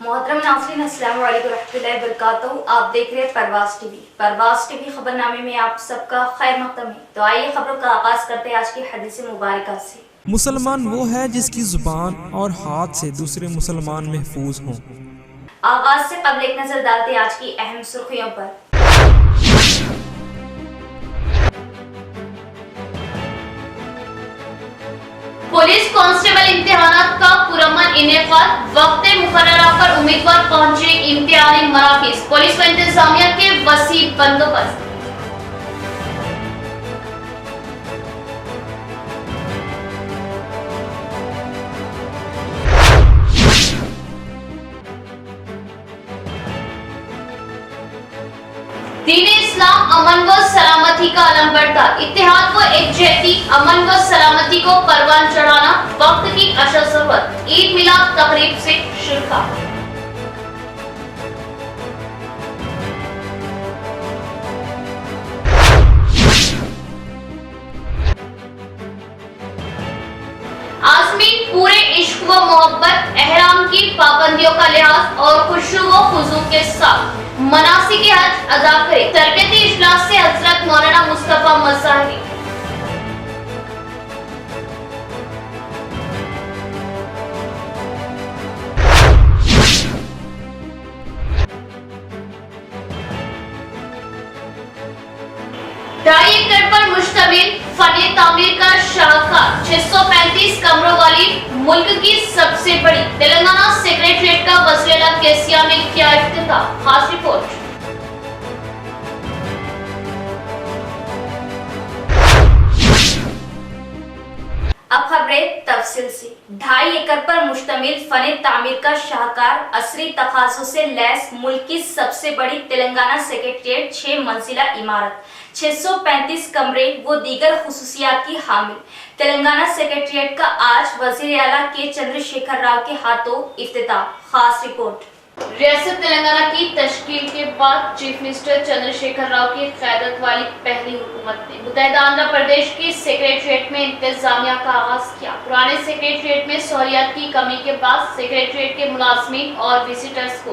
मोहतरम नाज़रीन, अस्सलाम वालेकुम रहमतुल्लाहि व बरकातहू। आप देख रहे हैं परवाज़ टीवी। परवाज़ टीवी खबरनामे में आप सबका खैर मकदम है। तो आइए खबरों का आगाज करते हैं आज की हदीस मुबारका से। मुसलमान वो है जिसकी जुबान और हाथ से दूसरे मुसलमान महफूज हों। आगाज से कबल एक नजर डालते हैं आज की अहम सुर्खियों पर। पुलिस कांस्टेबल इम्तिहानात का पुरअमन इनेकाद, वक्त मुकर्ररा पर उम्मीदवार पहुंचे इम्तिहानी मराकिज, पुलिस व इंतजामिया के वसी बंदोबस्त। दीन इस्लाम अमन व सलामती का अलम बरदार, इत्तेहाद व एकजहती, अमन व सलामती को परवान चढ़ाना, वक्त की अशद जरूरत। ईद मिलाद तकरीब से शिरका। आज़मीन पूरे इश्क व मोहब्बत, एहराम की पाबंदियों का लिहाज और खुशू व खुजू के साथ मनासिक हज अदा करें। तरबियती इजलास से हजरत मौलाना मुस्तफा मज़ाहरी। ढाई एकड़ पर मुश्तमिल फने तामीर का शाहकार, 635 कमरों वाली मुल्क की सबसे बड़ी तेलंगाना सेक्रेटरीट का वज़ीर-ए-आला केसीआर ने किया इफ्तिताह। खास रिपोर्ट। अब खबरें तफसील से। 2.5 एकड़ पर मुश्तमिल फने तामीर का शाहकार, असरी तकाज़ों से लैस मुल्क की सबसे बड़ी तेलंगाना सेक्रेटरीट 6 मंजिला इमारत, 635 कमरे व दीगर खुसूसियात की हामिल तेलंगाना सेक्रेटरीट का आज वज़ीर-ए-आला के चंद्रशेखर राव के हाथों इफ्तिताह। खास रिपोर्ट। रियासत तेलंगाना की तश्कील के बाद चीफ मिनिस्टर चंद्रशेखर राव की क़यादत वाली पहली हुकूमत ने मुत्तहिदा आंध्र प्रदेश की सेक्रेटरीट में इंतजामिया का आगाज किया। पुराने सेक्रेटरीट में सहूलियात की कमी के बाद सेक्रेटरीट के मुलाजमीन और विजिटर्स को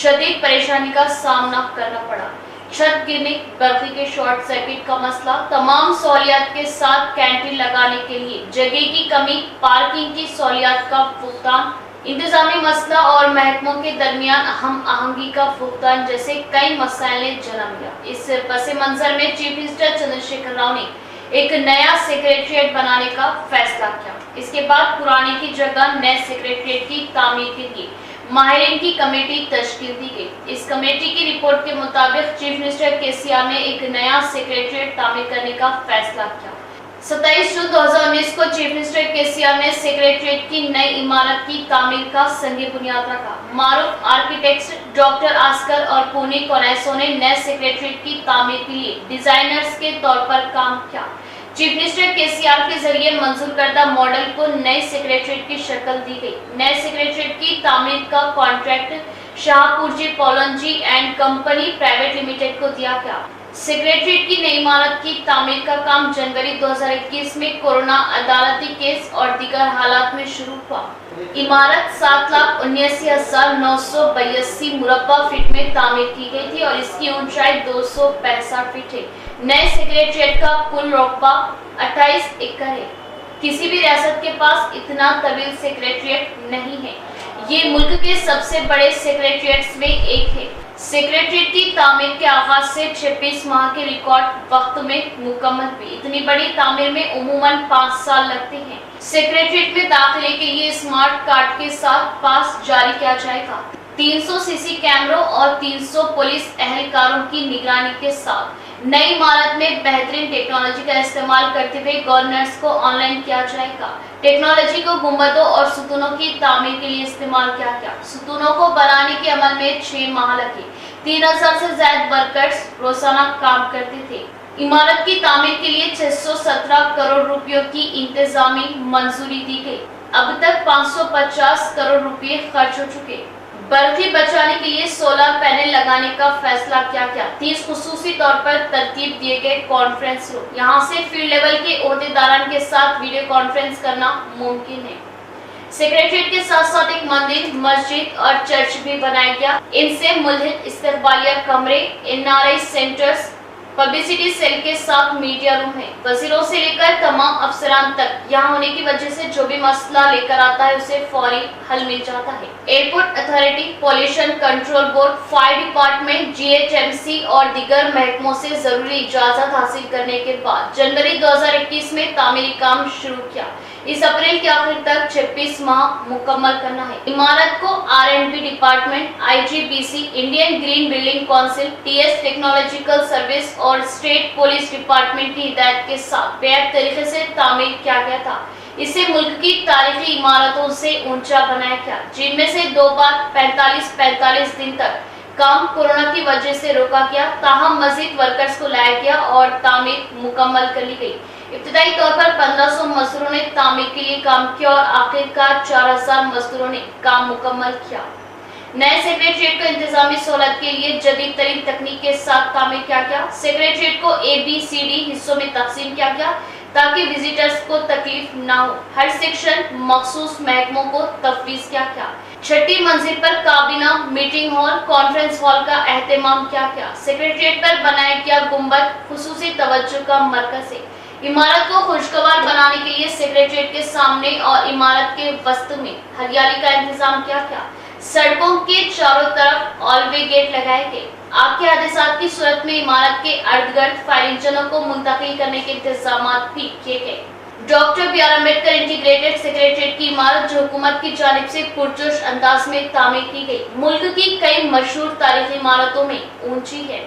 शदीद परेशानी का सामना करना पड़ा। छत गिरने, बर्फी के शॉर्ट सर्किट का मसला, तमाम सहूलियात के साथ कैंटीन लगाने के लिए जगह की कमी, पार्किंग की सहूलियात का भुगतान, इंतजामी मसला और महकमों के दरमियान अहम आहंगी का भुगतान जैसे कई मसाइल ने जन्म लिया। इस पस मंजर में चीफ मिनिस्टर चंद्रशेखर राव ने एक नया सेक्रेटरीट बनाने का फैसला किया। इसके बाद पुराने की जगह नए सेक्रेटरीट की तामीर के लिए माहिरीन की कमेटी तश्कील दी गई। इस कमेटी की रिपोर्ट के मुताबिक चीफ मिनिस्टर केसीआर ने एक नया सेक्रेटरीट तामीर करने का फैसला किया। 27 जून 2019 को चीफ मिनिस्टर केसीआर ने सेक्रेटरीट की नई इमारत की तामीर का संग बुनियाद रखा। मारूफ आर्किटेक्ट्स डॉक्टर आस्कर और पुणे कोनेसो ने नए सेक्रेटरीट की तामीर के लिए डिजाइनर्स के तौर पर काम किया। चीफ मिनिस्टर केसीआर के जरिए मंजूर करदा मॉडल को नए सेक्रेटरीट की शक्ल दी गई। नए सेक्रेटरीट की तामीर का contract Shapoorji Pallonji and company private limited को दिया गया। सेक्रेटरीट की नई इमारत की तामीर का काम जनवरी 2021 में कोरोना अदालती केस और दीगर हालात में शुरू हुआ। इमारत 7,79,982 मुरब्बा फीट में तामीर की गई थी और इसकी ऊंचाई 265 फीट है। नए सेक्रेटरीट का कुल रकबा 28 एकड़ है। किसी भी रियासत के पास इतना तवील सेक्रेटरीट नहीं है। ये मुल्क के सबसे बड़े सेक्रेटरीट्स में एक है। सेक्रेटरीट की तामीर के आगाज से 26 माह के रिकॉर्ड वक्त में मुकम्मल हुई। इतनी बड़ी तामीर में उमूमन 5 साल लगते हैं। सेक्रेटरीट में दाखिले के लिए स्मार्ट कार्ड के साथ पास जारी किया जाएगा। 300 सीसी कैमरों और 300 पुलिस एहलकारों की निगरानी के साथ नई इमारत में बेहतरीन टेक्नोलॉजी का इस्तेमाल करते हुए गवर्नर्स को ऑनलाइन किया जाएगा। टेक्नोलॉजी को गुंबदों और सुतूनों की तामीर के लिए इस्तेमाल किया गया। सुतूनों को बनाने के अमल में 6 माह लगे। 3000 से ज्यादा वर्कर्स रोजाना काम करते थे। इमारत की तामीर के लिए 617 करोड़ रुपयों की इंतजामी मंजूरी दी गई। अब तक 550 करोड़ रुपए खर्च हो चुके। बर्फी बचाने के लिए सोलर पैनल लगाने का फैसला किया गया। 30 खुसूसी तौर पर तरतीब दिए गए कॉन्फ्रेंस रूम, यहाँ से फील्ड लेवल के ओहदेदारान के साथ वीडियो कॉन्फ्रेंस करना मुमकिन है। सेक्रेटरीट के साथ साथ एक मंदिर, मस्जिद और चर्च भी बनाया गया। इनसे मुल्हिद इस्तकबालिया कमरे, एनआरआई सेंटर्स, पब्लिसिटी सेल के साथ मीडिया रूम है। वजीरों से लेकर तमाम अफसरान तक यहाँ होने की वजह से जो भी मसला लेकर आता है उसे फौरी हल मिल जाता है। Airport authority, pollution control board, fire department, GHMC और दीगर महकमों से जरूरी इजाजत हासिल करने के बाद जनवरी 2021 में तामीरी काम शुरू किया। इस अप्रैल के आखिर तक 26 माह मुकम्मल करना है। इमारत को R&B department, IGBC, Indian green building council, TS technological service और स्टेट पुलिस डिपार्टमेंट की हिदायत के साथ बेहतर तरीके से तामीर किया गया था। इसे मुल्क की तारीखी इमारतों से ऊंचा बनाया गया, जिनमें से 2 बार 45 दिन तक काम कोरोना की वजह से रोका गया। ताहम मजीद वर्कर्स को लाया गया और तामीर मुकम्मल कर ली गई। इब्तिदाई तौर पर 1500 मजदूरों ने तामीर के लिए काम किया और आखिरकार 4000 मजदूरों ने काम मुकम्मल किया। नए सेक्रेटरीट को इंतजामी सहूलत के लिए जदीद तरीन तकनीक के साथ तामीर किया गया। सेक्रेटरीट को ABCD हिस्सों में तकसीम किया गया ताकि विजिटर्स को तकलीफ न हो। हर सेक्शन मखसूस महकमों को तफवीज किया गया। 6ठी मंजिल पर काबीना, मीटिंग हॉल, कॉन्फ्रेंस हॉल का एहतमाम किया गया। सेक्रेटरीट पर बनाया गया गुंबद खुसूसी तवज्जो का मरकज है। इमारत को खुशगवार बनाने के लिए सेक्रेटरीट के सामने और इमारत के वस्त में हरियाली का इंतजाम किया गया। सड़कों के चारों तरफ ऑलवे गेट लगाए गए। आग के हादसात की सूरत में इमारत के अर्धगर्द फायर इंजनों को मुंतकिल करने के इंतजाम भी किए गए। Doctor B R Ambedkar integrated secretariat की इमारत जो हुकूमत की जानिब से पुरजोश अंदाज में तामीर की गई, मुल्क की कई मशहूर तारीखी इमारतों में ऊंची है।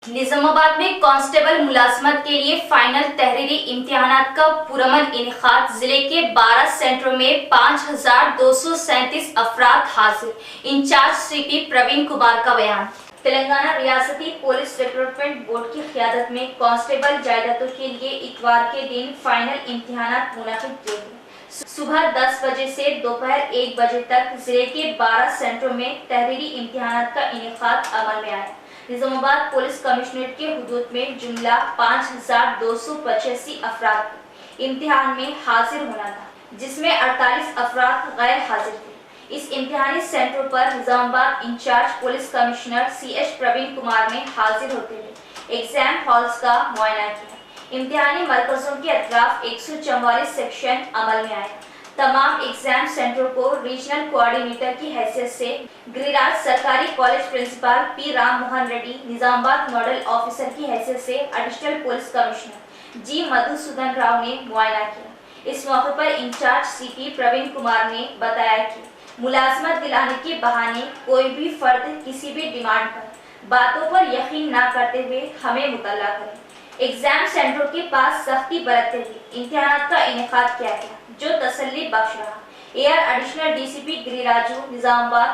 निजामाबाद में कांस्टेबल मुलाजमत के लिए फाइनल तहरीरी इम्तिहानात का पुरअमन इनेकाद। जिले के 12 सेंटरों में 5237 अफराद हाजिर। इंचार्ज CP प्रवीण कुमार का बयान। तेलंगाना रियासती पुलिस रिक्रूटमेंट बोर्ड की क़यादत में कांस्टेबल जायदादों के लिए इतवार के दिन फाइनल इम्तिहानात मुनक़िद किए गए। सुबह 10 बजे से दोपहर 1 बजे तक जिले के 12 सेंटरों में तहरीरी इम्तिहानात का इनेकाद अमल में आया। निजामाबाद पुलिस कमिश्नरेट के हुदूद में जुमला 5285 अफराद को इम्तिहान में हाजिर होना था, जिसमें 48 अफराद गैर हाजिर थे। इस इम्तिहानी सेंटर पर Nizamabad in-charge police commissioner CH Praveen Kumar ने हाजिर होते हुए एग्जाम हॉल्स का मुआयना किया। इम्तिहानी मरकजों के अतराफ 144 सेक्शन अमल में आए। तमाम एग्जाम सेंटर को रीजनल कोऑर्डिनेटर की हैसियत से गिरिराज सरकारी college principal P Ram Mohan Reddy, Nizamabad nodal officer की हैसियत से additional police commissioner G Madhusudan Rao ने मुआयना किया। इस मौके पर इंचार्ज CP प्रवीण कुमार ने बताया कि मुलाजमत दिलाने के बहाने कोई भी फर्द किसी भी डिमांड पर बातों पर यकीन न करते हुए हमें मुतल्ला करें। एग्जाम सेंटरों के पास सख्ती बरतते हुए इम्तिहानात का इनेकाद किया गया, जो तसल्ली बख्श रहा। AR additional DCP Giriraju, Nizamabad,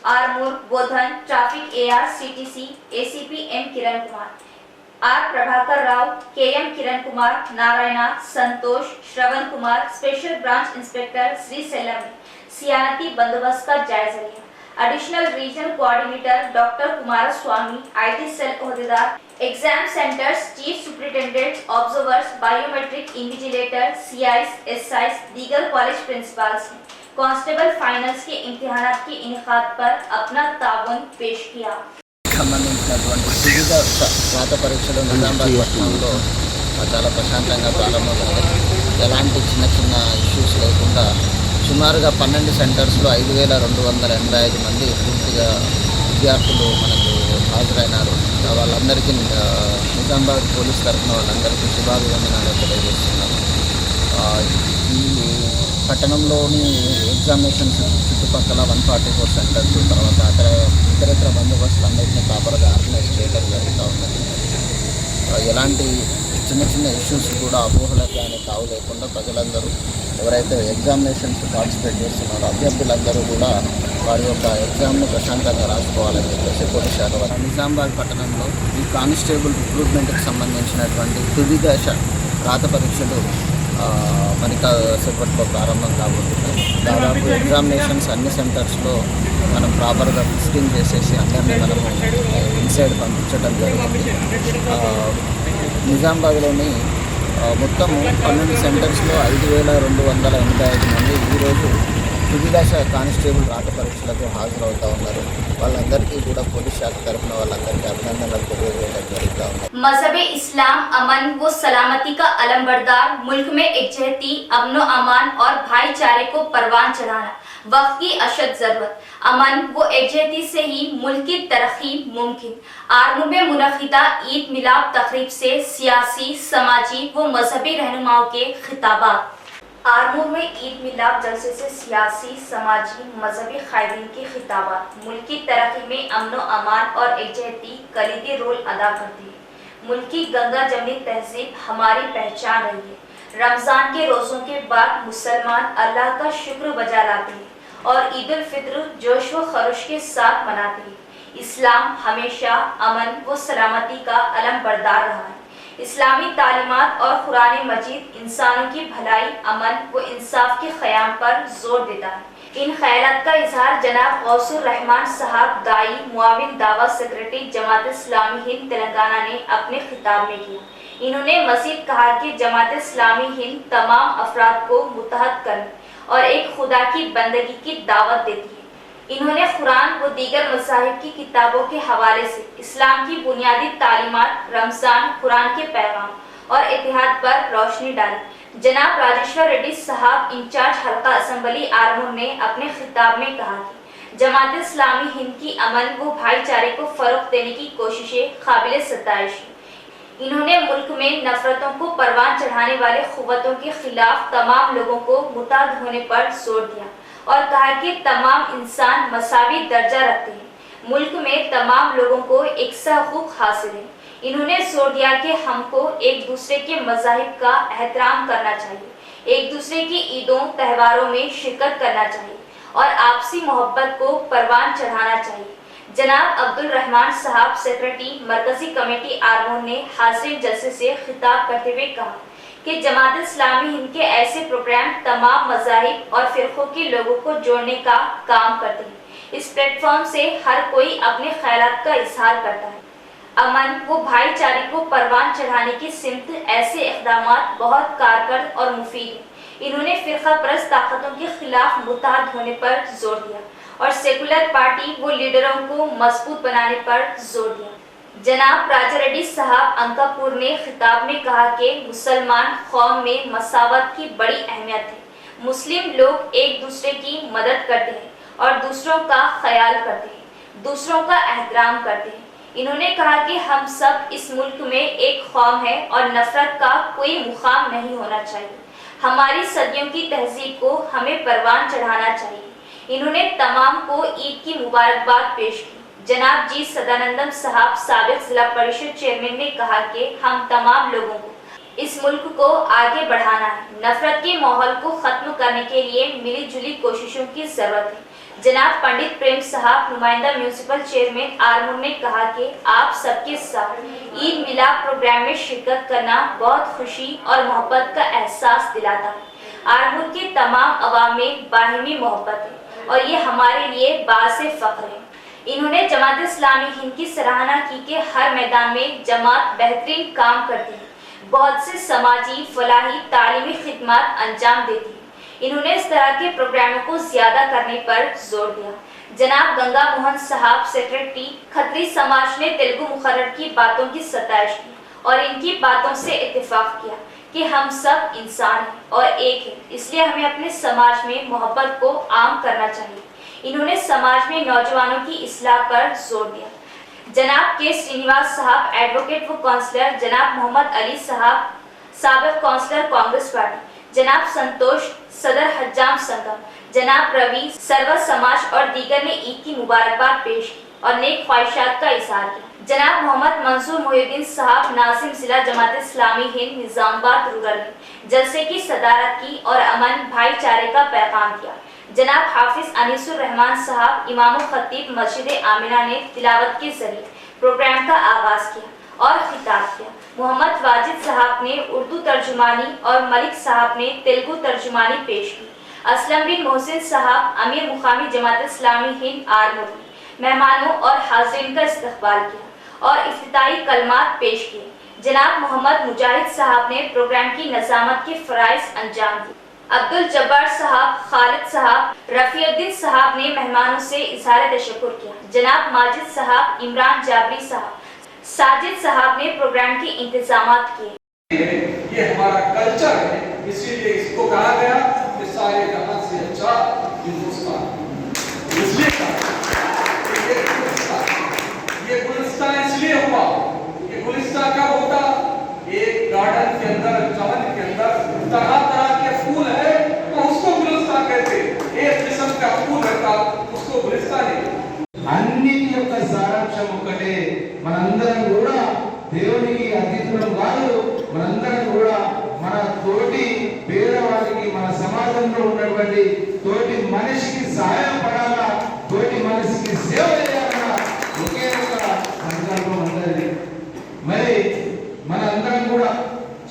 Armoor, Bodhan, traffic AR CTC, ACP M Kiran Kumar, R Prabhakar Rao, KM Kiran Kumar, Narayana, Santosh, Shravan Kumar, special branch inspector Shri Salem ने सियानती बंदोबस्त का जायजा लिया। Additional regional coordinator doctor Kumar Swamy, IT cell ओहदेदार, exam centers, chief superintendents, observers, biometric invigilator, CIs, SIs, दीगर कॉलेज प्रिंसिपल्स ने कांस्टेबल फाइनल्स के इम्तिहानात के इनेकाद पर अपना ताउन पेश किया। సంబంధించినటువంటి వివిధ రాత పరీక్షలు నిజామాబాద్ పట్టణంలో చాలా ప్రశాంతంగా ప్రారంభమయ్యాయి. ఎలాంటి చిన్న ఇష్యూస్ లేకుండా సుమారుగా 12 సెంటర్స్లో 5285 మంది పూర్తిగా విద్యార్థులు మనకు హాజరైనారు. వాళ్ళందరికీ నిజామాబాద్ పోలీస్ తరఫున వాళ్ళందరికీ శుభాభివందనాలు తెలియజేస్తున్నాను. ఈ పట్టణంలోని ఎగ్జామినేషన్స్ చుట్టుపక్కల 144 సెంటర్స్, తర్వాత ఇతరత్ర బందోబస్తులు అన్నింటినీ ప్రాపర్గా ఆర్గనైజ్ చేయడం జరుగుతూ ఉన్నది. ఎలాంటి చిన్న ఇష్యూస్ కూడా అపోహలకు కానీ తావు లేకుండా ప్రజలందరూ ఎవరైతే ఎగ్జామినేషన్స్ పార్టిసిపేట్ చేస్తున్నారో అభ్యర్థులందరూ కూడా వారి యొక్క ఎగ్జామ్ను ప్రశాంతంగా రాసుకోవాలని చెప్పేసి పోలీస్ శాఖ నిజామాబాద్ పట్టణంలో ఈ కానిస్టేబుల్ రిక్రూట్మెంట్కి సంబంధించినటువంటి తుది దశ రాత పరీక్షలు మరి సేపట్లో ప్రారంభం కాబోతున్నాయి. దాదాపు ఎగ్జామినేషన్స్ అన్ని సెంటర్స్లో మనం ప్రాపర్గా విజిటింగ్ చేసేసి అందరినీ మనము ఇన్సైడ్ పంపించడం జరిగింది. నిజామాబాద్లోని మొత్తము 12 సెంటర్స్లో 5,285 మంది ఈరోజు తుది దశ కానిస్టేబుల్ రాత పరీక్షలకు హాజరవుతూ ఉన్నారు. వాళ్ళందరికీ కూడా పోలీస్ శాఖ తరఫున వాళ్ళందరికీ అభినందనలు తెలియజేయడం జరుగుతూ ఉంది. मजहब इस्लाम अमन व सलामती का अलमबरदार, मुल्क में एकजहती, अमनो अमान और भाईचारे को परवान चढ़ाना वक्त की अशद जरूरत। अमन व एकजहती से ही मुल्क की तरक्की मुमकिन। आर्मू में मुनक़िदा ईद मिलाद तकरीब से सियासी, समाजी व मजहबी रहनुमाओं के खिताबात। आर्मू में ईद मिलाद जलसे से सियासी, समाजी, मजहबी कायदीन के खिताबात मुल्क की तरक्की में अमनो अमान और एकजहती कलीदी रोल अदा करती है। मुल्क की गंगा जमनी तहजीब हमारी पहचान रही है। रमज़ान के रोज़ों के बाद मुसलमान अल्लाह का शुक्र बजा लाते हैं और ईद उल फित्र जोश व खरोश के साथ मनाते हैं। इस्लाम हमेशा अमन व सलामती का अलम बरदार रहा है। इस्लामी तालीमात और कुरान मजीद इंसानों की भलाई, अमन व इंसाफ के क़याम पर जोर देता है। इन ख्यालात का इजहार जनाब गौसुर रहमान साहब, दाई मुआविन दावा सेक्रेटरी जमात इस्लामी हिंद तेलंगाना ने अपने खिताब में किया। इन्होंने मज़ीद कहा कि जमात इस्लामी हिंद तमाम अफराद को मुत्तहद करने और एक खुदा की बंदगी की दावत देती है। इन्होंने कुरान व दीगर मज़ाहिब की किताबों के हवाले से इस्लाम की बुनियादी तालीमात, रमज़ान, कुरान के पैगाम और इतिहाद पर रोशनी डाली। जनाब राजेश्वर रेड्डी साहब, इंचार्ज हल्का असम्बली आर्मू ने अपने खिताब में कहा कि जमात इस्लामी हिंद की अमन व भाईचारे को फ़रोग़ देने की कोशिशें काबिल सताइश हैं। इन्होंने मुल्क में नफरतों को परवान चढ़ाने वाले क़ुव्वतों के खिलाफ तमाम लोगों को मुत्तहद होने पर जोर दिया और कहा कि तमाम इंसान मसावी दर्जा रखते हैं। मुल्क में तमाम लोगों को एकसा हुकूक हासिल है। इन्होंने जोर दिया कि हमको एक दूसरे के मज़ाहिब का एहतराम करना चाहिए, एक दूसरे की ईदों त्यौहारों में शिरकत करना चाहिए और आपसी मोहब्बत को परवान चढ़ाना चाहिए। जनाब अब्दुल रहमान साहब, सेक्रेटरी मरकजी कमेटी आर्मू ने हाज़िरीन जलसे से खिताब करते हुए कहा कि जमात इस्लामी हिंद के ऐसे प्रोग्राम तमाम मज़ाहिब और फ़िरक़ों के लोगों को जोड़ने का काम करते हैं। इस प्लेटफॉर्म से हर कोई अपने ख्यालात का इजहार करता है। अमन व भाईचारे को परवान चढ़ाने की सिमत ऐसे इक़दामात बहुत कारगर और मुफीद हैं। इन्होंने फ़िरक़ा परस्त ताकतों के खिलाफ मुत्तहद होने पर जोर दिया और सेकुलर पार्टी व लीडरों को मजबूत बनाने पर जोर दिया। जनाब राजा रेड्डी साहब अंकापुर ने खिताब में कहा कि मुसलमान कौम में मसावत की बड़ी अहमियत है। मुस्लिम लोग एक दूसरे की मदद करते हैं और दूसरों का ख्याल करते हैं, दूसरों का एहतराम करते हैं। इन्होंने कहा कि हम सब इस मुल्क में एक कौम है और नफरत का कोई मुकाम नहीं होना चाहिए। हमारी सदियों की तहजीब को हमें परवान चढ़ाना चाहिए। इन्होंने तमाम को ईद की मुबारकबाद पेश की। जनाब जी सदानंदम साहब, साबिक जिला परिषद चेयरमैन ने कहा कि हम तमाम लोगों को इस मुल्क को आगे बढ़ाना है। नफरत के माहौल को ख़त्म करने के लिए मिली जुली कोशिशों की ज़रूरत है। जनाब पंडित प्रेम साहब, नुमाइंदा म्यूनसिपल चेयरमैन आर्मू ने कहा कि आप सबके साथ ईद मिलाद प्रोग्राम में शिरकत करना बहुत खुशी और मोहब्बत का एहसास दिलाता है। आर्मू के तमाम अवाम में बाहिमी मोहब्बत है और ये हमारे लिए बासे फ़ख्र है। इन्होंने जमात इस्लामी हिंद की सराहना की कि हर मैदान में जमात बेहतरीन काम करती है, बहुत से समाजी, फलाही, तालीमी खिदमत अंजाम देती है। इन्होंने इस तरह के प्रोग्रामों को ज़्यादा करने पर जोर दिया। जनाब गंगा मोहन साहब, सेक्रेटरी खत्री समाज ने तेलुगु मुखर्रर की बातों की सताइश की और इनकी बातों से इत्तेफाक किया कि हम सब इंसान हैं और एक हैं, इसलिए हमें अपने समाज में मोहब्बत को आम करना चाहिए। इन्होंने समाज में नौजवानों की इस्लाह पर जोर दिया। जनाब के श्रीनिवास साहब, एडवोकेट व काउंसलर, जनाब मोहम्मद अली साहब, साबिक काउंसलर कांग्रेस पार्टी, जनाब संतोष, सदर हज्जाम संगम, जनाब रवि, सर्व समाज और दीगर ने ईद की मुबारकबाद पेश की और नेक ख्वाहिशात का इजहार किया। जनाब मोहम्मद मंसूर मोहिउद्दीन साहब, नासिम जिला जमात इस्लामी हिंद निजामाबाद रूरल ने जलसे की सदारत की और अमन भाईचारे का पैगाम दिया। जनाब हाफिज अनीसुर रहमान साहब, इमाम खतीब मस्जिद आमिना ने तिलावत के जरिए प्रोग्राम का आगाज किया और खिताब किया। मोहम्मद वाजिद साहब ने उर्दू तर्जुमानी और मलिक साहब ने तेलुगु तर्जुमानी पेश की। असलम बिन मोहसिन साहब, अमीर मुकामी जमात इस्लामी हिंद आर्मू ने मेहमानों और हाज़रीन का इस्तकबाल किया और इफ्तिताही कलमात पेश किए। जनाब मोहम्मद मुजाहिद साहब ने प्रोग्राम की नज़ामत के फराइज अंजाम दिए। अब्दुल जब्बार साहब, खालिद साहब, रफीउद्दीन साहब ने मेहमानों से इजहार तशक्कुर किया। जनाब माजिद साहब, इमरान जाबरी साहब, साजिद साहब ने प्रोग्राम के इंतजामात किए। ये हमारा कल्चर है, इसीलिए इसको कहा गया कि सारे जहां से अच्छा हिंदुस्तान। इसलिए ये गुलिस्तान इसलिए हुआ, ये गुलिस्तान कब होता? एक गार्डन के अंदर, चमन के अंदर तरह तरह के फूल है तो उसको गुलिस्तान कहते, एक किस्म का फूल रहता उसको गुलिस्तान है। అన్నిటి యొక్క సారాంశం ఒకటే, మనందరం కూడా దేవునికి అతీతులం కాదు, మనందరం కూడా మన తోటి పేదవారికి, మన సమాజంలో ఉన్నటువంటి తోటి మనిషికి సహాయపడాలా, తోటి మనిషికి సేవ చేయాలా, ఒకే ఒక సంకల్పం అందరిది. మరి మనందరం కూడా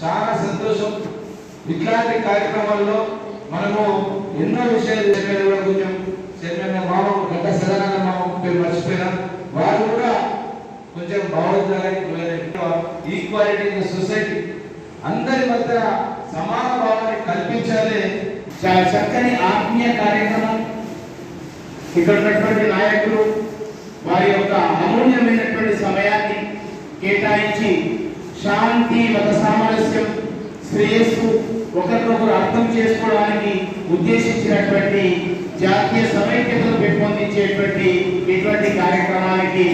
చాలా సంతోషం. ఇట్లాంటి కార్యక్రమాల్లో మనము ఎన్నో విషయాలు కూడా కొంచెం చైర్మన్ మామ గంట సదానంద మామ పేరు మర్చిపోయినా, వారు కూడా కొంచెం భావోద్వేగానికి ఈక్వాలిటీ ఇన్ సొసైటీ, అందరి మధ్య సమాన భావాన్ని కల్పించాలి. చాలా చక్కని ఆత్మీయ కార్యక్రమం. ఇక్కడ ఉన్నటువంటి నాయకులు వారి యొక్క అమూల్యమైనటువంటి సమయాన్ని కేటాయించి శాంతి, మత సామరస్యం, శ్రేయస్సు, ఒకరినొకరు అర్థం చేసుకోవడానికి ఉద్దేశించినటువంటి జాతీయ సమైక్యతను పెంపొందించేటువంటి ఇటువంటి కార్యక్రమానికి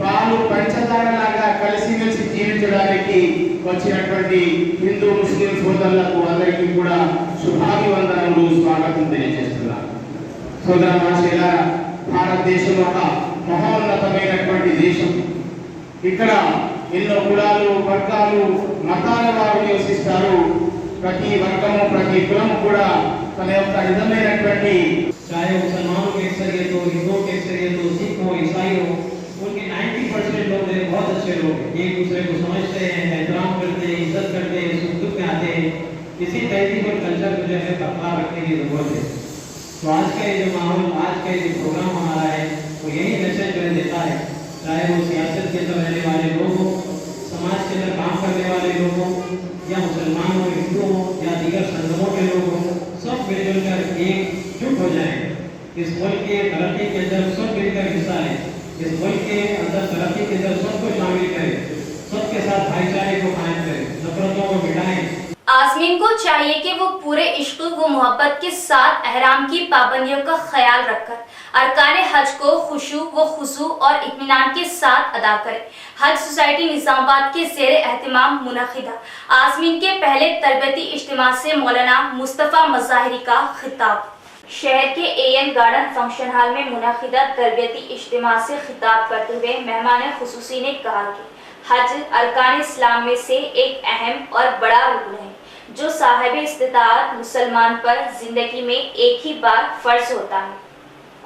పాలు పంచదారలాగా కలిసిమెలిసి జీవించడానికి వచ్చినటువంటి హిందూ ముస్లిం సోదరులకు అందరికీ కూడా శుభాభివందనలు, స్వాగతం తెలియజేస్తున్నాను. సోదర మహాశయులారా, భారతదేశం ఒక మహోన్నతమైనటువంటి దేశం. ఇక్కడ ఎన్నో కులాలు, వర్గాలు, మతాల వారు నివసిస్తారు. ప్రతి వర్గము, ప్రతి కులము కూడా తన యొక్క నిజమైనటువంటి, चाहे मुसलमानों के अक्सरियत हो, हिंदुओं के अक्सरियत हो, सिख हो, ईसाई हो, उनके 90% लोग बहुत अच्छे लोग हैं, एक दूसरे को समझते हैं, एहतराम करते हैं, इज्जत करते हैं, सुख दुख में आते हैं। इसी तहजीब और कल्चर को जो है बरकरार रखने की जरूरत है। तो आज का ये जो माहौल, आज का ये जो प्रोग्राम हमारा है, वो यही मैसेज जो है देता है, चाहे वो सियासत के अंदर रहने वाले लोग हो, समाज के अंदर काम करने वाले लोग हो, या मुसलमान हो, हिंदू हो, या दीगर संगमों के लोग हो, सब मिलजुल कर एकजुट हो जाएं। इस मुल्क के तरक्की के अंदर सब मिलकर हिस्सा लें, इस मुल्क के अंदर तरक्की के अंदर सबको शामिल करें, सबके साथ भाईचारे को कायम करें, नफरतों को मिटाएं। आज़मीन को चाहिए कि वो पूरे इश्क व मोहब्बत के साथ एहराम की पाबंदियों का ख्याल रखकर अरकाने हज को खुशू व खुशू और इत्मीनान के साथ अदा करें। हज सोसाइटी निजामाबाद के ज़ेर एहतिमाम मुनक़िदा आज़मीन के पहले तरबियती इज्तिमा से मौलाना मुस्तफ़ा मज़ाहिरी का खिताब। शहर के AN गार्डन फंक्शन हॉल में मुनक़िदा तरबियती इज्तिमा से खिताब करते हुए मेहमान खुसूसी ने कहा कि हज अरकान इस्लाम में से एक अहम और बड़ा रुकन है जो साहिब इस्तिताअत मुसलमान पर जिंदगी में एक ही बार फर्ज होता है,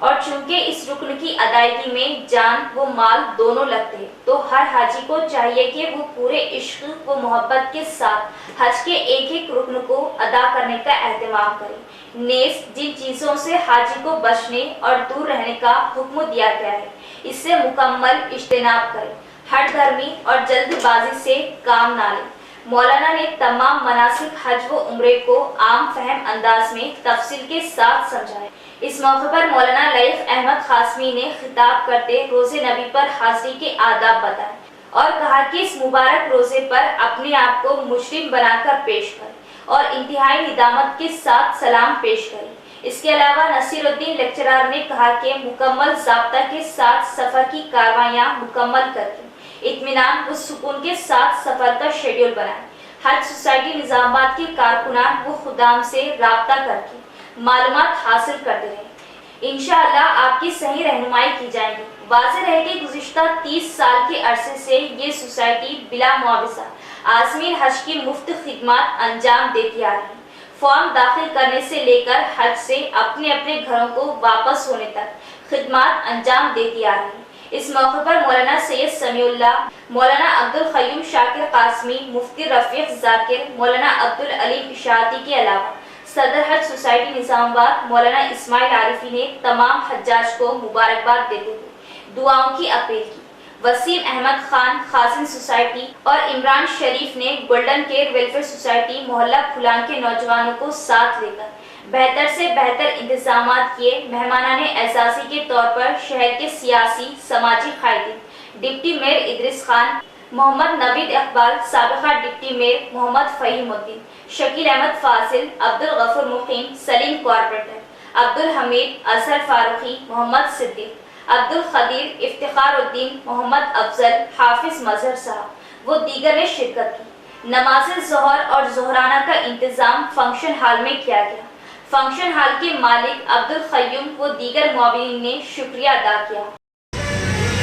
और चूंकि इस रुकन की अदायगी में जान व माल दोनों लगते हैं, तो हर हाजी को चाहिए कि वो पूरे इश्क व मोहब्बत के साथ हज के एक एक रुकन को अदा करने का एहतमाम करे। नेज़ जिन चीज़ों से हाजी को बचने और दूर रहने का हुक्म दिया गया है, इससे मुकम्मल इज्तिनाब करें। हट धर्मी और जल्दबाजी से काम ना लें। मौलाना ने तमाम मनासिक हज व उम्रे को आम फहम अंदाज में तफसील के साथ समझाया। इस मौके पर मौलाना लईफ अहमद खासमी ने खिताब करते रोज़े नबी पर हाजिरी के आदाब बताए और कहा कि इस मुबारक रोज़े पर अपने आप को मुशरिक बनाकर पेश करें और इंतहाई निदामत के साथ सलाम पेश करें। इसके अलावा नसीरुद्दीन लेक्चरर ने कहा कि मुकम्मल ज़ाब्ता के साथ सफ़र की कारवाइयाँ मुकम्मल करके इत्मीनान व सुकून के साथ सफ़र का शेड्यूल बनाएं। हज सोसाइटी निजामाबाद के कारकुनान व खुदाम से राब्ता करके मालूमात हासिल करते रहें। इंशाअल्लाह आपकी सही रहनुमाई की जाएगी। वाज़ेह रहे कि गुज़िश्ता 30 साल के अरसे से ये सोसाइटी बिला मुआवजा आज़मीन हज की मुफ्त खिदमत अंजाम देती आ रही है। फॉर्म दाखिल करने से लेकर हज से अपने अपने घरों को वापस होने तक खिदमत अंजाम देती आ रही है। इस मौके पर मौलाना सैयद समीउल्लाह, मौलाना अब्दुल क़य्यूम शाकिर कासमी, मुफ्ती रफ़ीक ज़ाकिर, मौलाना अब्दुल अलीम इशाती के अलावा सदर हज सोसाइटी निजामाबाद मौलाना इस्माइल आरिफी ने तमाम हज्जाज को मुबारकबाद देते हुए दुआओं की अपील की। वसीम अहमद खान खासिन सोसाइटी और इमरान शरीफ ने गोल्डन केयर वेलफेयर सोसाइटी मोहल्ला फुलान के नौजवानों को साथ लेकर बेहतर से बेहतर इंतजामात किए मेहमानाने एजाजी के तौर पर शहर के सियासी समाजी कायदीन deputy mayor Idris Khan, Mohammad Nabeed Iqbal, साबिका deputy mayor Mohammad Fahimuddin, Shakeel Ahmad फाजिल, अब्दुल गफूर मुकीम, सलीम कॉर्पोरेटर, अब्दुल हमीद, अजहर फारूकी, मोहम्मद सिद्दीक, अब्दुल खदीर, इफ्तिखारुद्दीन, मोहम्मद अफजल, हाफिज मजहर साहब व दीगर ने शिरकत की। नमाज ज़ोहर और ज़ोहराना का इंतजाम फंक्शन हॉल में किया गया। फंक्शन हॉल के मालिक अब्दुल खय्यूम व दीगर मुआविनीन ने शुक्रिया अदा किया।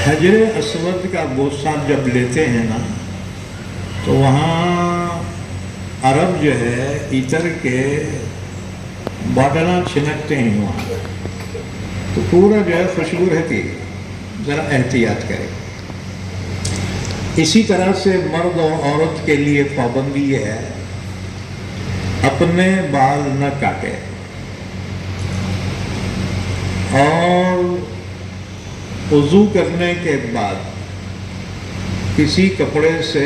हजरे असवद का बोसा जब लेते हैं ना तो वहाँ अरब जो है इतर के बाटना छिनकते हैं वहाँ, तो पूरा जो है खुशबू रहती है, ज़रा एहतियात करें। इसी तरह से मर्द और औरत के लिए पाबंदी है अपने बाल न काटे और वज़ू करने के बाद किसी कपड़े से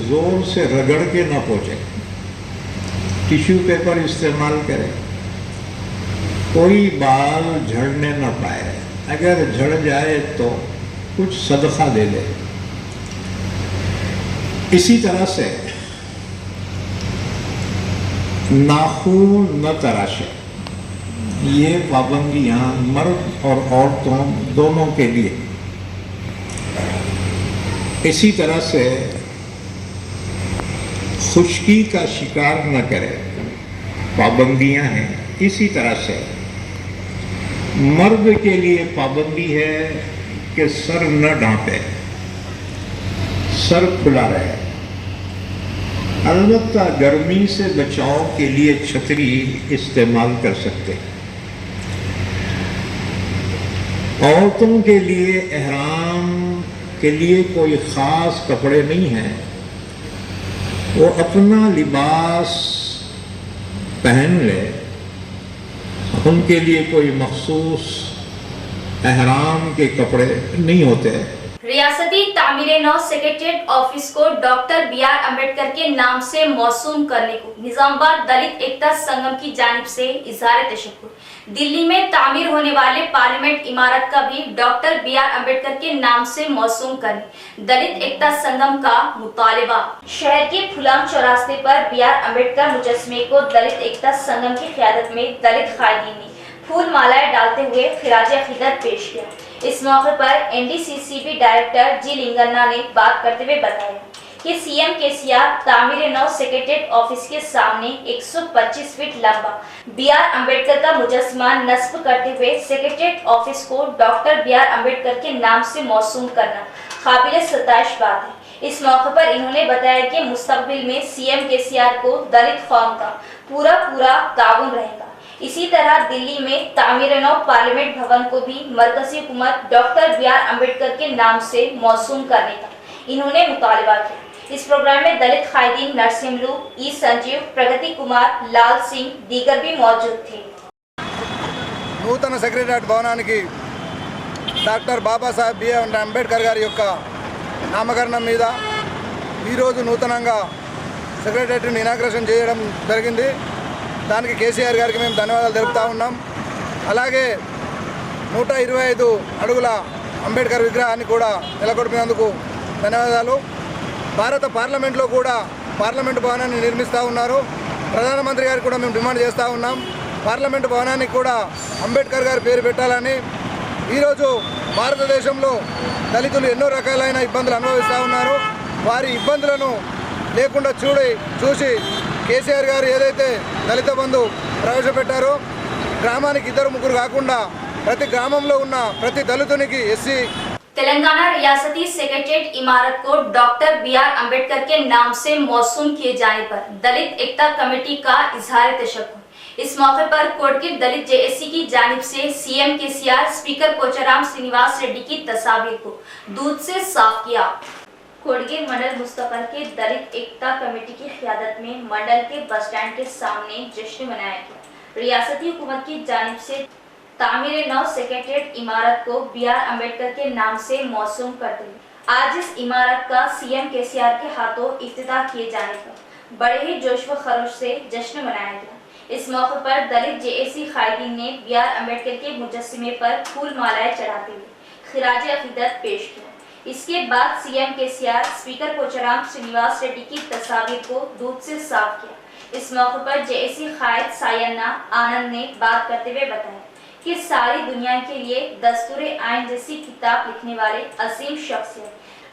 ज़ोर से रगड़ के न पोंछे, टिश्यू पेपर इस्तेमाल करें। कोई बाल झड़ने न पाए, अगर झड़ जाए तो कुछ सदका दे दे। इसी तरह से नाखून न तराशे, ये पाबंदियां मर्द और औरतों दोनों के लिए। इसी तरह से खुश्की का शिकार न करें, पाबंदियां हैं। इसी तरह से मर्द के लिए पाबंदी है कि सर न ढांपे, सर खुला रहे। अलबत्ता गर्मी से बचाव के लिए छतरी इस्तेमाल कर सकते हैं। औरतों के लिए एहराम के लिए कोई ख़ास कपड़े नहीं हैं, वो अपना लिबास पहन ले, उनके लिए कोई मखसूस एहराम के कपड़े नहीं होते। रियासती तामीर नौ सेक्रेटेरिएट ऑफिस को डॉक्टर बी.आर. अम्बेडकर के नाम से मौसूम करने को निजामाबाद दलित एकता संगम की जानिब से इजहार तशक्कुर। दिल्ली में तामीर होने वाले पार्लियामेंट इमारत का भी डॉक्टर बी.आर. अम्बेडकर के नाम से मौसूम करने दलित एकता संगम का मुतालिबा। शहर के फुलाम चौरास्ते पर बी.आर. अम्बेडकर मुजस्मे को दलित एकता संगम की क़यादत में दलित कायदीन ने फूल मालाएं डालते हुए खिराज अकीदत पेश किया। इस मौके पर एनडीसीसीबी डायरेक्टर जी लिंगन्ना ने बात करते हुए बताया कि सीएम केसीआर तामीर नौ सेक्रेटेरिएट ऑफिस के सामने 125 फीट लंबा बी.आर. अम्बेडकर का मुजस्मा नस्ब करते हुए सेक्रेटेरिएट ऑफिस को डॉक्टर बी.आर. अम्बेडकर के नाम से मौसूम करना काबिल सताइश बात है। इस मौके पर इन्होंने बताया कि मुस्तकबिल में सीएम केसीआर को दलित कौम का पूरा ताउन रहेगा। इसी तरह दिल्ली में तामीर नौ पार्लियामेंट भवन को भी मरकजी हुकूमत डॉक्टर बी.आर. अम्बेडकर के नाम से मौसूम करने का इन्होंने मुतालिबा किया। इस प्रोग्राम में दलित कायदीन नरसिम्लू, ई संजीव, प्रगति कुमार, लाल सिंह दीगर भी मौजूद थे। నూతన సెక్రటరియట్ భవనానికి డాక్టర్ బాబాసాహెబ్ బిఆర్ అంబేద్కర్ గారి యొక్క నామకరణం మీద ఈరోజు నూతనంగా సెక్రటరియట్ని ఇనాగ్రేషన్ చేయడం జరిగింది. దానికి కేసీఆర్ గారికి మేము ధన్యవాదాలు తెలుపుతా ఉన్నాం. అలాగే 125 అడుగుల అంబేద్కర్ విగ్రహాన్ని కూడా నెలకొల్పినందుకు ధన్యవాదాలు. భారత పార్లమెంట్లో కూడా పార్లమెంటు భవనాన్ని నిర్మిస్తూ ఉన్నారు. ప్రధానమంత్రి గారికి కూడా మేము డిమాండ్ చేస్తూ ఉన్నాం, పార్లమెంటు భవనానికి కూడా అంబేద్కర్ గారి పేరు పెట్టాలని. ఈరోజు భారతదేశంలో దళితులు ఎన్నో రకాలైన ఇబ్బందులు అనుభవిస్తూ ఉన్నారు. వారి ఇబ్బందులను లేకుండా చూసి కేసీఆర్ గారు ఏదైతే దళిత బంధు ప్రవేశపెట్టారో, గ్రామానికి 2-3 కాకుండా ప్రతి గ్రామంలో ఉన్న ప్రతి దళితునికి ఎస్సీ तेलंगाना रियासती सेक्रेटेरिएट इमारत को डॉक्टर बी.आर. अम्बेडकर के नाम से मौसूम किए जाने पर दलित एकता कमेटी का इजहार तशक्कुर। इस मौके पर कोटगिर दलित जेएसी की जानिब से CM KCR, speaker Pocharam Srinivas Reddy की तस्वीर को दूध से साफ किया। कोटगिर मंडल मुस्तकल के दलित एकता कमेटी की क़यादत में मंडल के बस स्टैंड के सामने जश्न मनाया गया। रियासती हुकूमत की जानिब से तामीर नौ सेक्रेटेरिएट इमारत को बी.आर. अम्बेडकर के नाम से मौसूम करते हुए आज इस इमारत का सीएम केसीआर के हाथों इफ्तिताह किए जाने का बड़े ही जोश व खरोश से जश्न मनाया गया। इस मौके पर दलित जेएसी कायदीन ने BR अम्बेडकर के मुजस्समे पर फूल मालाएं चढ़ाते हुए खिराज अकीदत पेश किया। इसके बाद CM KCR speaker Pocharam Srinivas Reddy की तस्वीर को दूध से साफ किया। इस मौके पर जेएसी कायद सायन्ना आनंद ने बात करते हुए बताया कि सारी दुनिया के लिए दस्तूरे आइन जैसी किताब लिखने वाले असीम शख्सियत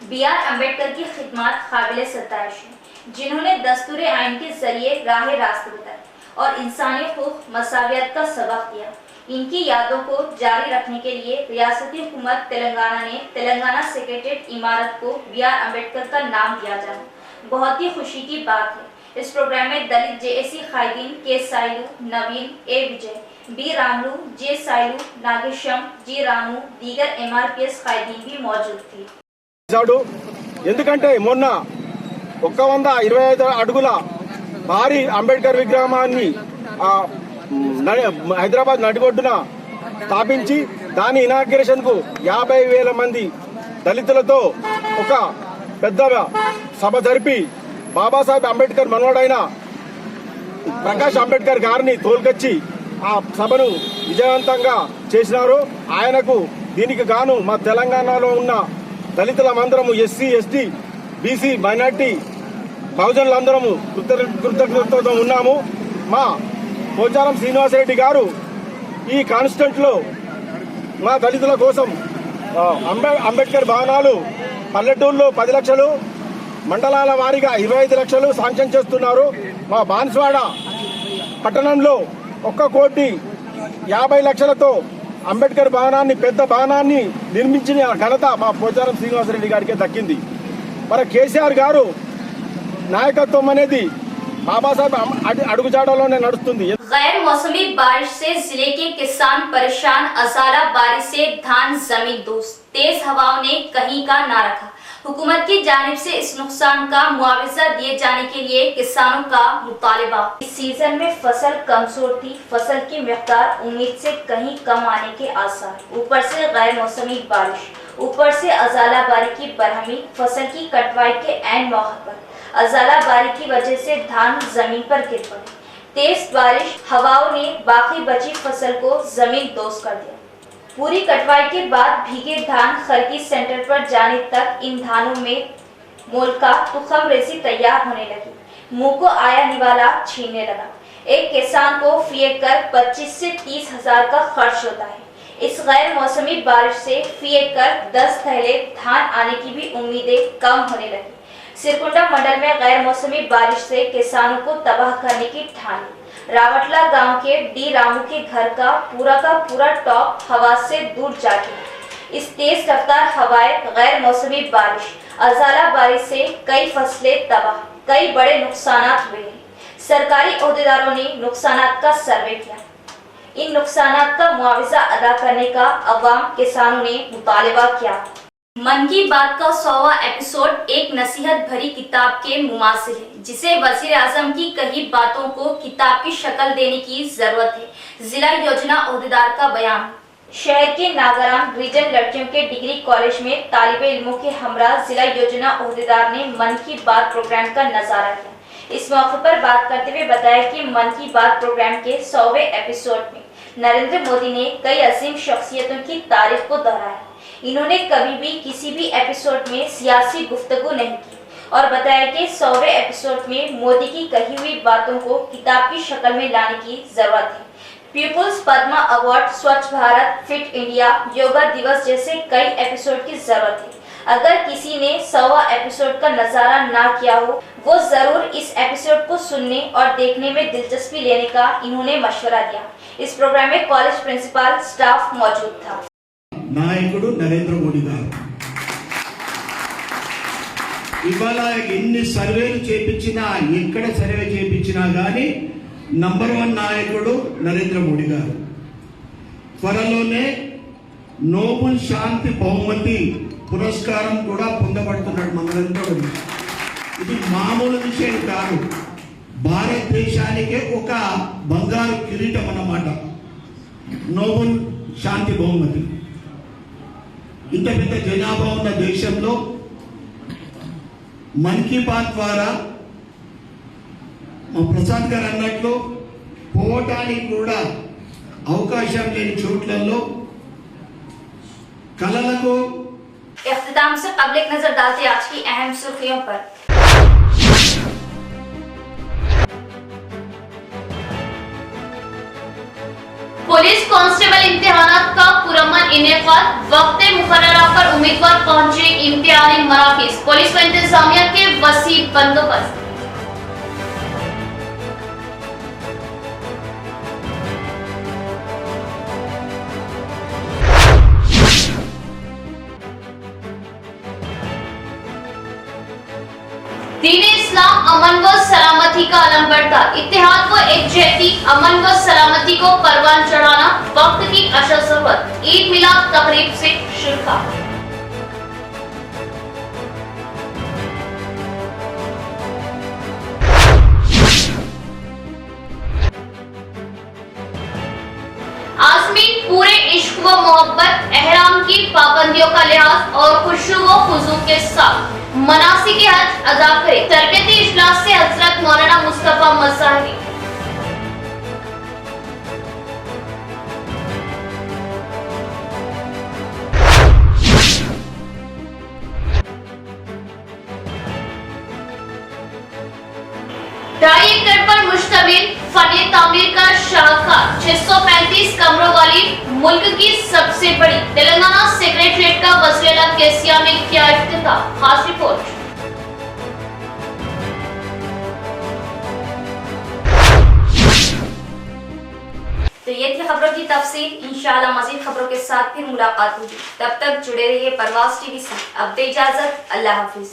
BR अम्बेडकर की खिदमत काबिल सताइश है, जिन्होंने दस्तूरे आइन के जरिए राह रास्ते बताए और इंसानी हुकूक मसावियत का सबक दिया। इनकी यादों को जारी रखने के लिए रियासती हुकूमत तेलंगाना ने तेलंगाना सेक्रेटेरिएट इमारत को BR अम्बेडकर का नाम दिया जाना बहुत ही खुशी की बात है। इस प्रोग्राम में दलित जेएसी कायदीन के साइलू, नवीन, ए विजय, बी रामलू, जे साइलू, नागेशम, जी रामू, दीगर MRPS कायदीन भी मौजूद थे। ఎందుకంటే మొన్న 125 అడుగుల భారీ అంబేద్కర్ విగ్రహాన్ని హైదరాబాద్ నడిబొడ్డున స్థాపించి దాని ఇనాగ్రేషన్ కు 50,000 మంది దళితులతో ఒక పెద్ద సభ జరిపి బాబాసాహెబ్ అంబేద్కర్ మనవడైన ప్రకాష్ అంబేద్కర్ గారిని తోలుకొచ్చి ఆ సభను విజయవంతంగా చేసినారు. ఆయనకు దీనికి గాను మా తెలంగాణలో ఉన్న దళితులందరము ఎస్సీ, ఎస్టీ, బీసీ, మైనార్టీ బహుజనులందరము కృతజ్ఞతతో ఉన్నాము. మా పోచారం శ్రీనివాసరెడ్డి గారు ఈ కాన్స్టిట్యూంట్ లో మా దళితుల కోసం అంబేద్కర్ భవనాలు పల్లెటూరులో 10 లక్షలు, మండలాల వారీగా 25 లక్షలు శాంక్షన్ చేస్తున్నారు. మా బాన్స్వాడ పట్టణంలో 1,50,00,000తో అంబేద్కర్ భవనాన్ని, పెద్ద భవనాన్ని నిర్మించిన ఘనత మా పోచారం శ్రీనివాసరెడ్డి గారికి దక్కింది. మరి కేసీఆర్ గారు నాయకత్వం అనేది బాబాసాహెబ్ అడుగుజాడలోనే నడుస్తుంది. गैर मौसमी बारिश से जिले के किसान परेशान। अजाला बारिश से धान जमीन दोस्त। तेज हवाओं ने कहीं का ना रखा। हुकूमत की जानिब से इस नुकसान का मुआवजा दिए जाने के लिए किसानों का मुतालिबा। इस सीजन में फसल कमजोर थी। फसल की मिक़दार उम्मीद से कहीं कम आने के आसार। ऊपर से गैर मौसमी बारिश, ऊपर से अजाला बारी की बरहमी। फसल की कटवाई के ऐन मौके पर अजाला बारी की वजह से धान जमीन पर गिर पड़े। तेज बारिश हवाओं ने बाकी बची फसल को जमीन दोस्त कर दिया। पूरी कटवाई के बाद भीगे धान खरीदी सेंटर पर जाने तक इन धानों में मोल का तुखम रेसी तैयार होने लगी। मुंह को आया निवाला छीनने लगा। एक किसान को फी एकड़ 25 से 30 हजार का खर्च होता है। इस गैर मौसमी बारिश से फी एकड़ 10 थैले धान आने की भी उम्मीदें कम होने लगी। सिरकुंडा मंडल में गैर मौसमी बारिश से किसानों को तबाह करने की ठानी। रावटला गांव के डी रामू के घर का पूरा टॉप हवा से दूर जा गिरा। इस तेज रफ्तार हवाएं, गैर मौसमी बारिश, अजाला बारिश से कई फसलें तबाह, कई बड़े नुकसानात हुए हैं। सरकारी ओहदेदारों ने नुकसानात का सर्वे किया। इन नुकसानात का मुआवजा अदा करने का अवाम किसानों ने मुतालिबा किया। मन की बात का 100वां एपिसोड एक नसीहत भरी किताब के मुमासिल है, जिसे वजीर आजम की कही बातों को किताब की शक्ल देने की जरूरत है। जिला योजना ओहदेदार का बयान। शहर के नागराम गिरिजन लड़कियों के डिग्री कॉलेज में तालिबे इल्मों के हमरा जिला योजना ओहदेदार ने मन की बात प्रोग्राम का नजारा किया। इस मौके पर बात करते हुए बताया कि मन की बात प्रोग्राम के 100वें एपिसोड में नरेंद्र मोदी ने कई अजीम शख्सियतों की तारीफ को दोहराया। इन्होंने कभी भी किसी भी एपिसोड में सियासी गुफ्तगू नहीं की और बताया कि 100वें एपिसोड में मोदी की कही हुई बातों को किताब की शक्ल में लाने की जरूरत है। पीपुल्स पद्मा अवार्ड, स्वच्छ भारत, फिट इंडिया, योगा दिवस जैसे कई एपिसोड की जरूरत है। अगर किसी ने 100वां एपिसोड का नजारा ना किया हो, वो जरूर इस एपिसोड को सुनने और देखने में दिलचस्पी लेने का इन्होंने मशवरा दिया। इस प्रोग्राम में कॉलेज प्रिंसिपल स्टाफ मौजूद था। నాయకుడు నరేంద్ర మోడీ గారు ఇవాళ ఎన్ని సర్వేలు చేపించినా, ఎక్కడ సర్వే చేపించినా కానీ నంబర్ 1 నాయకుడు నరేంద్ర మోడీ గారు. త్వరలోనే నోబెల్ శాంతి బహుమతి పురస్కారం కూడా పొందబడుతున్నాడు మనందరూ. ఇది మామూలు విషయం కాదు. భారతదేశానికే ఒక బంగారు కిరీటం అన్నమాట నోబెల్ శాంతి బహుమతి. ఇంత పెద్ద జనాభా ఉన్న దేశంలో మన్ కీ బాత్ ద్వారా మా ప్రసాద్ గారు అన్నట్లు పోవటానికి కూడా అవకాశం లేని చోట్లలో కళలకు इख्तिताम से पब्लिक नजर डालते आज की अहम सुर्खियों पर। पुलिस कांस्टेबल इम्तिहानात का पुरअमन इनेकाद, वक्त मुकर्ररा पर उम्मीदवार पहुंचे इम्तिहानी मराकिज, पुलिस व इंतजामिया के वसी बंदोबस्त। दीन इस्लाम अमन व सलामती का अलम बढ़ता, इत्तेहाद व एकजहती अमन व सलामती को परवान चढ़ाना वक्त की अशद जरूरत, ईद मिलाद तकरीब से शिरकत। आज़मीन पूरे इश्क व मोहब्बत, एहराम की पाबंदियों का लिहाज और खुशू व खुजू के साथ मनासिक हज अदा करें। तरबियती इजलास से हजरत मौलाना मुस्तफा मज़ाहिरी। ढाई एकड़ पर मुश्तमिल फने तामीर का शाहकार, 635 कमरों वाली मुल्क की सबसे बड़ी तेलंगाना सेक्रेटरीट का वज़ीर-ए-आला केसिया में किया इफ्तिताह। खास रिपोर्ट। तो ये थी खबरों की तफसील। इंशाअल्लाह मजीद खबरों के साथ फिर मुलाकात होगी। तब तक जुड़े रहिए परवाज़ टीवी से। अब दे इजाजत, अल्लाह हाफिज।